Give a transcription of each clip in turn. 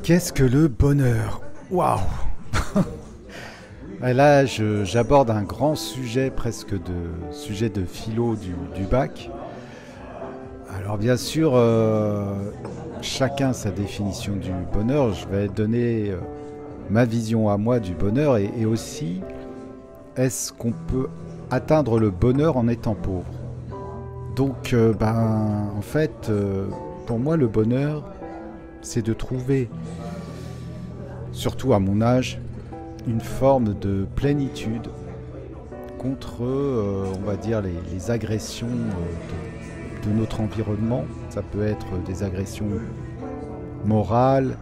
Qu'est-ce que le bonheur? Waouh! Et là, j'aborde un grand sujet, presque sujet de philo du bac. Alors bien sûr, chacun sa définition du bonheur. Je vais donner ma vision à moi du bonheur et aussi, est-ce qu'on peut atteindre le bonheur en étant pauvre? Donc, en fait, pour moi, le bonheur, c'est de trouver, surtout à mon âge, une forme de plénitude contre, on va dire, les agressions de notre environnement. Ça peut être des agressions morales,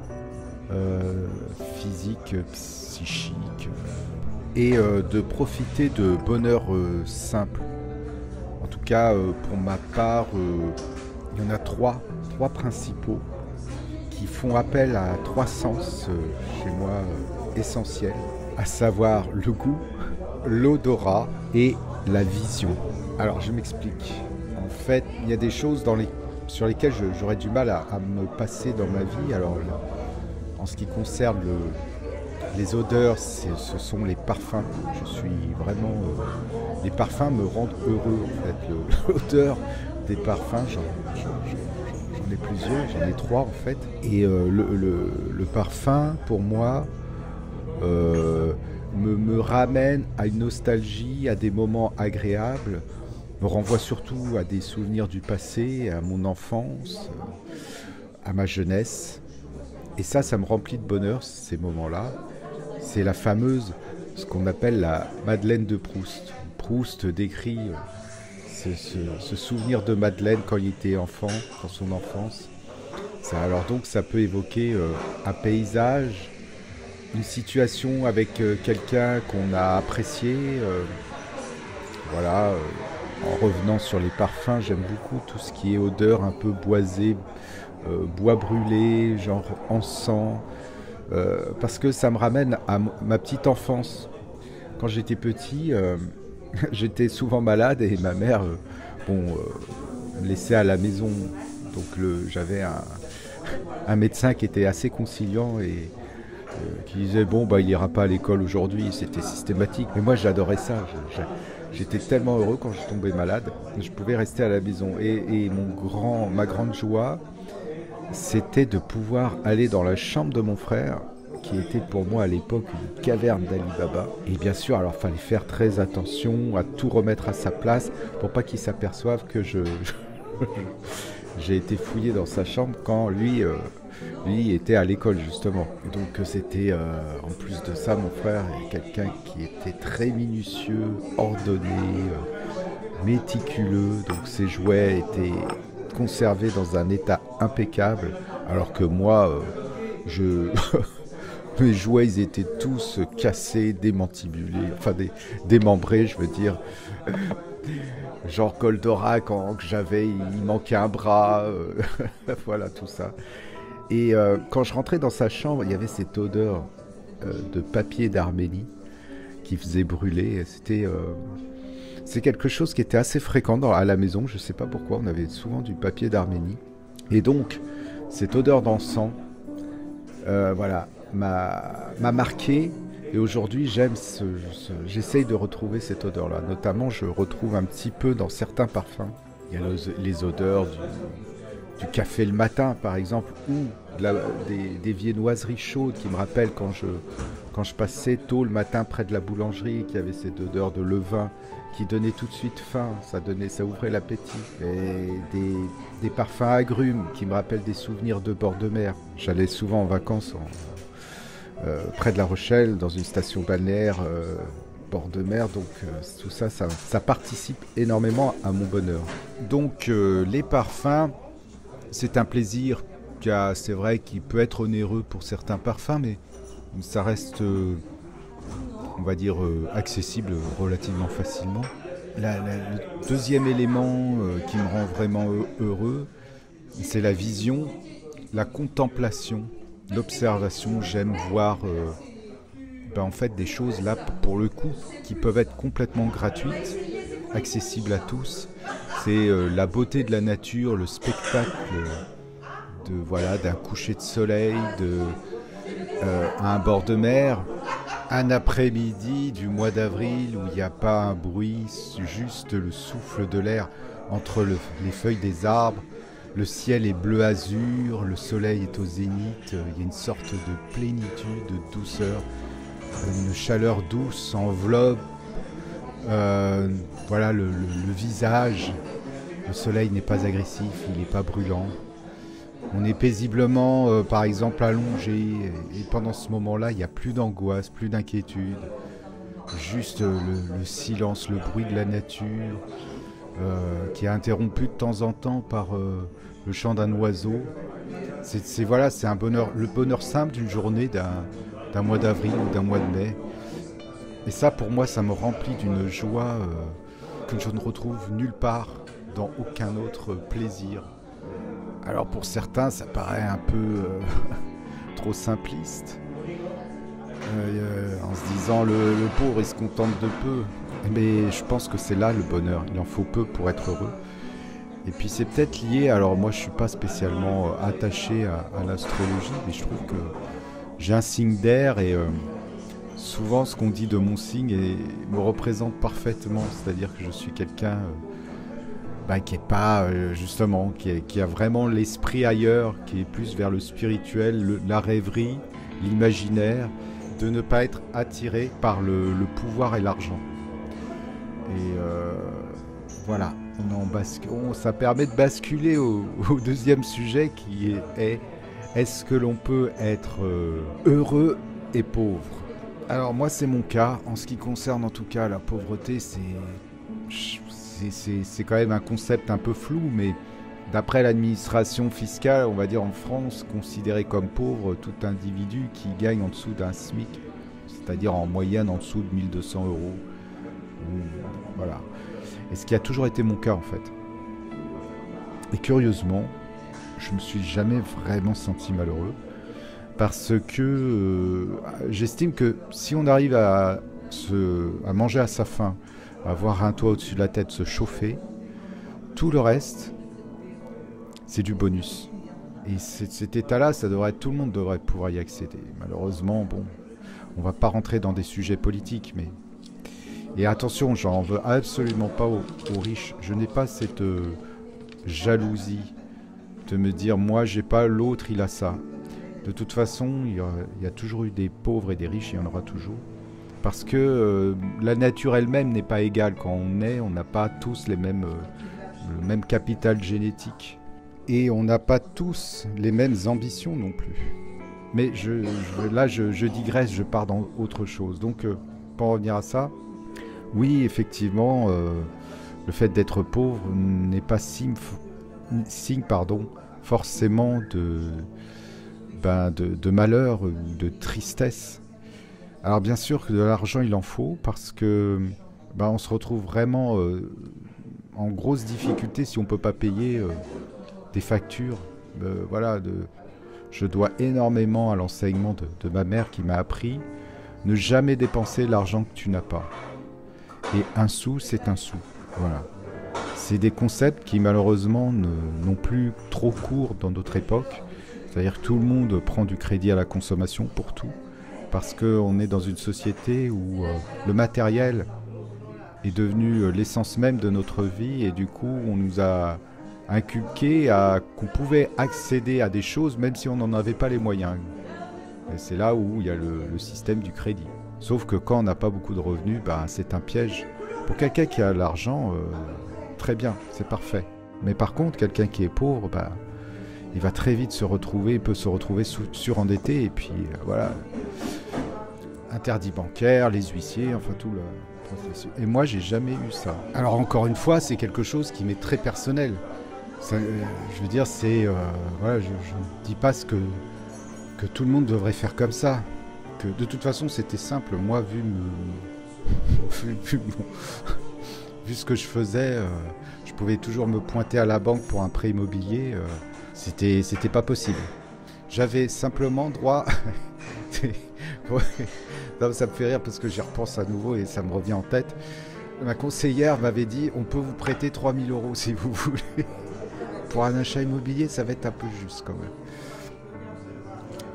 physiques, psychiques, et de profiter de bonheur simple. En tout cas, pour ma part, il y en a trois principaux qui font appel à trois sens chez moi essentiels, à savoir le goût, l'odorat et la vision. Alors je m'explique. En fait, il y a des choses sur lesquelles j'aurais du mal à me passer dans ma vie. Alors en ce qui concerne les odeurs, ce sont les parfums. Je suis vraiment... les parfums me rendent heureux en fait. L'odeur des parfums, j'en ai plusieurs, j'en ai trois en fait. Et le parfum, pour moi, me ramène à une nostalgie, à des moments agréables, me renvoie surtout à des souvenirs du passé, à mon enfance, à ma jeunesse. Et ça me remplit de bonheur, ces moments-là. C'est la fameuse, ce qu'on appelle la Madeleine de Proust. Proust décrit ce souvenir de Madeleine quand il était enfant, dans son enfance. Alors donc ça peut évoquer un paysage, une situation avec quelqu'un qu'on a apprécié. En revenant sur les parfums, j'aime beaucoup tout ce qui est odeur un peu boisée, bois brûlé, genre encens, parce que ça me ramène à ma petite enfance. Quand j'étais petit, j'étais souvent malade et ma mère me laissait à la maison. Donc j'avais un médecin qui était assez conciliant et qui disait il ira pas à l'école aujourd'hui, c'était systématique. Mais moi j'adorais ça, j'étais tellement heureux quand je tombais malade, je pouvais rester à la maison. Et ma grande joie, c'était de pouvoir aller dans la chambre de mon frère, qui était pour moi à l'époque une caverne d'Ali Baba. Et bien sûr, alors fallait faire très attention à tout remettre à sa place pour pas qu'il s'aperçoive que j'ai été fouillé dans sa chambre quand lui était à l'école justement. Et donc c'était en plus de ça, mon frère est quelqu'un qui était très minutieux, ordonné, méticuleux. Donc ses jouets étaient conservés dans un état impeccable, alors que moi, mes jouets, ils étaient tous cassés, démantibulés, démembrés, je veux dire. Genre Goldorak, quand j'avais, il manquait un bras, voilà tout ça. Et quand je rentrais dans sa chambre, il y avait cette odeur de papier d'Arménie qui faisait brûler. C'est quelque chose qui était assez fréquent à la maison, je ne sais pas pourquoi, on avait souvent du papier d'Arménie. Et donc, cette odeur d'encens, m'a marqué. Et aujourd'hui, j'essaye de retrouver cette odeur-là. Notamment, je retrouve un petit peu dans certains parfums. Il y a les odeurs du café le matin, par exemple, ou des viennoiseries chaudes qui me rappellent quand je passais tôt le matin près de la boulangerie, qu'il y avait cette odeur de levain qui donnait tout de suite faim, ça ouvrait l'appétit. Et des parfums agrumes qui me rappellent des souvenirs de bord de mer. J'allais souvent en vacances près de La Rochelle, dans une station balnéaire bord de mer, donc tout ça participe énormément à mon bonheur. Donc les parfums, c'est un plaisir c'est vrai qu'il peut être onéreux pour certains parfums, mais ça reste, on va dire, accessible relativement facilement. Le deuxième élément qui me rend vraiment heureux, c'est la vision, la contemplation, l'observation. J'aime voir en fait des choses là pour le coup qui peuvent être complètement gratuites, accessibles à tous. C'est la beauté de la nature, le spectacle voilà, d'un coucher de soleil, à un bord de mer, un après-midi du mois d'avril où il n'y a pas un bruit, juste le souffle de l'air entre les feuilles des arbres. Le ciel est bleu azur, le soleil est au zénith, il y a une sorte de plénitude, de douceur, une chaleur douce enveloppe, voilà le visage. Le soleil n'est pas agressif, il n'est pas brûlant. On est paisiblement, par exemple, allongé, et pendant ce moment-là, il n'y a plus d'angoisse, plus d'inquiétude, juste le silence, le bruit de la nature, qui est interrompu de temps en temps par le chant d'un oiseau. Voilà, c'est un bonheur, le bonheur simple d'une journée d'un mois d'avril ou d'un mois de mai. Et ça, pour moi, ça me remplit d'une joie que je ne retrouve nulle part dans aucun autre plaisir. Alors pour certains, ça paraît un peu trop simpliste, en se disant le pauvre il se contente de peu. Mais je pense que c'est là le bonheur, il en faut peu pour être heureux. Et puis c'est peut-être lié, alors moi je suis pas spécialement attaché à l'astrologie, mais je trouve que j'ai un signe d'air et souvent ce qu'on dit de mon signe me représente parfaitement, c'est-à-dire que je suis quelqu'un qui est pas justement, qui a vraiment l'esprit ailleurs, qui est plus vers le spirituel, la rêverie, l'imaginaire, de ne pas être attiré par le pouvoir et l'argent. Et voilà, ça permet de basculer au deuxième sujet qui est-ce que l'on peut être heureux et pauvre? Alors moi c'est mon cas, en ce qui concerne en tout cas la pauvreté, c'est quand même un concept un peu flou, mais d'après l'administration fiscale, on va dire en France, considéré comme pauvre tout individu qui gagne en dessous d'un SMIC, c'est-à-dire en moyenne en dessous de 1200 €. Voilà. Et ce qui a toujours été mon cas en fait. Et curieusement, je me suis jamais vraiment senti malheureux, parce que j'estime que si on arrive à manger à sa faim, avoir un toit au-dessus de la tête, se chauffer, tout le reste, c'est du bonus. Et cet état-là, tout le monde devrait pouvoir y accéder. Malheureusement, bon, on va pas rentrer dans des sujets politiques, mais... Et attention, j'en veux absolument pas aux riches. Je n'ai pas cette jalousie de me dire, moi j'ai pas, l'autre il a ça. De toute façon, il y a toujours eu des pauvres et des riches, il y en aura toujours. Parce que la nature elle-même n'est pas égale. Quand on n'a pas tous le même capital génétique. Et on n'a pas tous les mêmes ambitions non plus. Mais là, je digresse, je pars dans autre chose. Donc, pour en revenir à ça, oui, effectivement, le fait d'être pauvre n'est pas signe forcément de malheur, de tristesse. Alors bien sûr que de l'argent il en faut, parce que on se retrouve vraiment en grosse difficulté si on ne peut pas payer des factures. Voilà, je dois énormément à l'enseignement de ma mère qui m'a appris ne jamais dépenser l'argent que tu n'as pas. Et un sou, c'est un sou. Voilà. C'est des concepts qui malheureusement n'ont plus trop cours dans notre époque. C'est-à-dire que tout le monde prend du crédit à la consommation pour tout. Parce qu'on est dans une société où le matériel est devenu l'essence même de notre vie, et du coup on nous a inculqué qu'on pouvait accéder à des choses même si on n'en avait pas les moyens. Et c'est là où il y a le système du crédit. Sauf que quand on n'a pas beaucoup de revenus, c'est un piège. Pour quelqu'un qui a l'argent, très bien, c'est parfait. Mais par contre, quelqu'un qui est pauvre, il va très vite il peut se retrouver surendetté, et puis voilà. Interdit bancaire, les huissiers, enfin tout le processus. Et moi, j'ai jamais eu ça. Alors encore une fois, c'est quelque chose qui m'est très personnel. Ça, je veux dire, voilà, je ne dis pas que tout le monde devrait faire comme ça. Que de toute façon, c'était simple. Moi, vu ce que je faisais, je pouvais toujours me pointer à la banque pour un prêt immobilier. C'était pas possible. J'avais simplement droit... Non, ça me fait rire parce que j'y repense à nouveau et ça me revient en tête. Ma conseillère m'avait dit, on peut vous prêter 3 000 € si vous voulez. pour un achat immobilier, ça va être un peu juste quand même.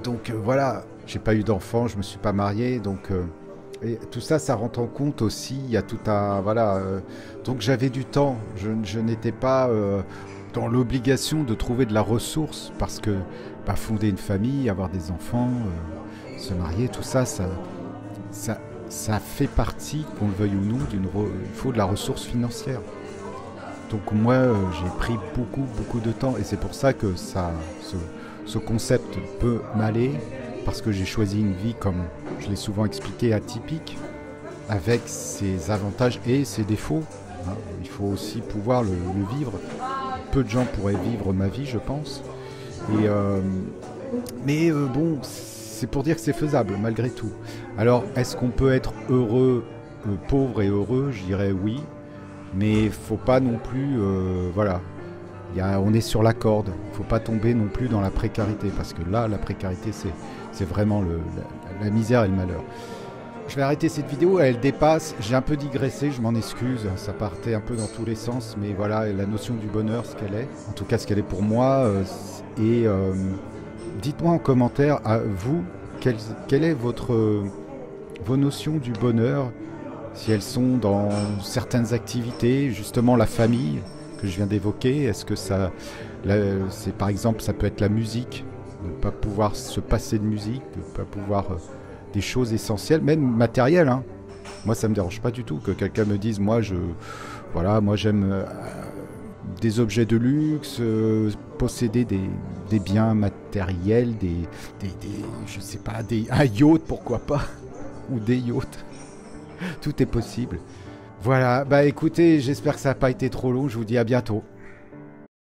Donc voilà, j'ai pas eu d'enfant, je me suis pas marié, donc et tout ça, ça rentre en compte aussi. Il y a tout un voilà. Donc j'avais du temps. Je n'étais pas dans l'obligation de trouver de la ressource parce que bah, fonder une famille, avoir des enfants, se marier, tout ça, ça fait partie, qu'on le veuille ou non, il faut de la ressource financière. Donc moi, j'ai pris beaucoup de temps et c'est pour ça que ce concept peut m'aller parce que j'ai choisi une vie, comme je l'ai souvent expliqué, atypique, avec ses avantages et ses défauts. Hein. Il faut aussi pouvoir le vivre. Peu de gens pourraient vivre ma vie, je pense. Mais bon, c'est pour dire que c'est faisable, malgré tout. Alors, est-ce qu'on peut être heureux, pauvre et heureux? Je dirais oui. Mais il ne faut pas non plus... voilà. On est sur la corde. Il ne faut pas tomber non plus dans la précarité. Parce que là, la précarité, c'est vraiment la misère et le malheur. Je vais arrêter cette vidéo, elle dépasse. J'ai un peu digressé, je m'en excuse. Ça partait un peu dans tous les sens. Mais voilà, la notion du bonheur, ce qu'elle est. En tout cas, ce qu'elle est pour moi. Dites-moi en commentaire, à vous, quelle est vos notions du bonheur, si elles sont dans certaines activités, justement la famille que je viens d'évoquer. Est-ce que c'est par exemple, ça peut être la musique, de ne pas pouvoir se passer de musique, de ne pas pouvoir des choses essentielles, même matérielles. Hein. Moi, ça me dérange pas du tout que quelqu'un me dise, moi j'aime des objets de luxe, posséder des biens matériels, je sais pas, un yacht, pourquoi pas, ou des yachts. Tout est possible. Voilà, bah écoutez, j'espère que ça n'a pas été trop long, je vous dis à bientôt.